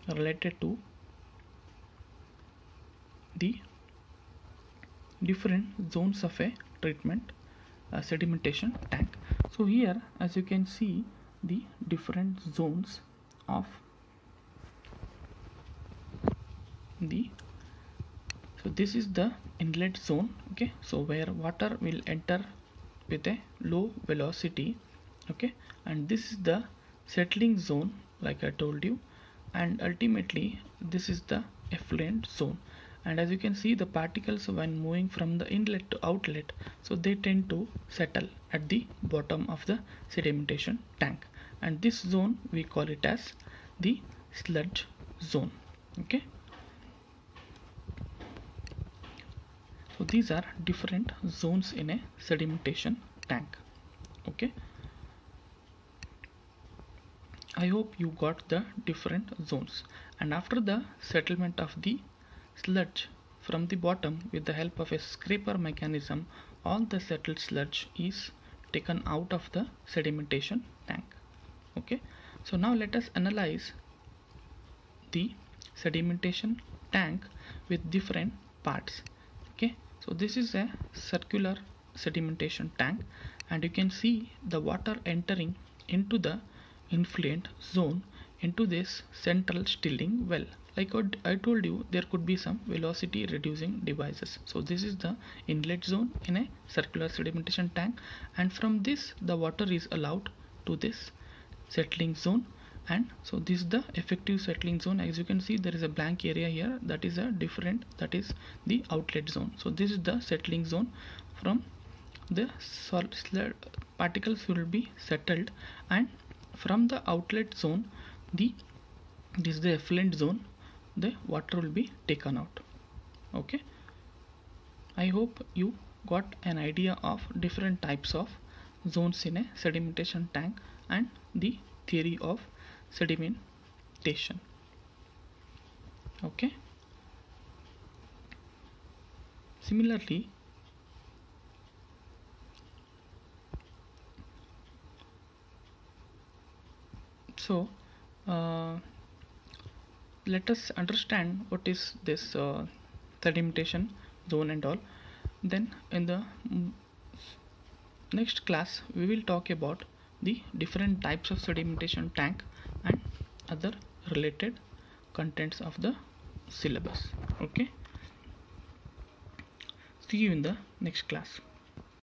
related to the different zones of a treatment sedimentation tank. So here, as you can see, the different zones of so this is the inlet zone, okay, so where water will enter with a low velocity, okay, and this is the settling zone like I told you, and ultimately this is the effluent zone. And as you can see, the particles when moving from the inlet to outlet, so they tend to settle at the bottom of the sedimentation tank, and this zone we call it as the sludge zone, okay. So these are different zones in a sedimentation tank, okay. I hope you got the different zones. And after the settlement of the sludge from the bottom with the help of a scraper mechanism, all the settled sludge is taken out of the sedimentation tank, okay. So now let us analyze the sedimentation tank with different parts, okay. So this is a circular sedimentation tank, and you can see the water entering into the influent zone into this central stilling well. Like what I told you, there could be some velocity reducing devices. So this is the inlet zone in a circular sedimentation tank, and from this the water is allowed to this settling zone. And so this is the effective settling zone. As you can see, there is a blank area here, that is a different, that is the outlet zone. So this is the settling zone. From the particles will be settled, and from the outlet zone, this is the effluent zone, the water will be taken out, okay. I hope you got an idea of different types of zones in a sedimentation tank and the theory of sedimentation, okay. Similarly, so let us understand what is this sedimentation zone and all. Then in the next class we will talk about the different types of sedimentation tank and other related contents of the syllabus, okay. See you in the next class.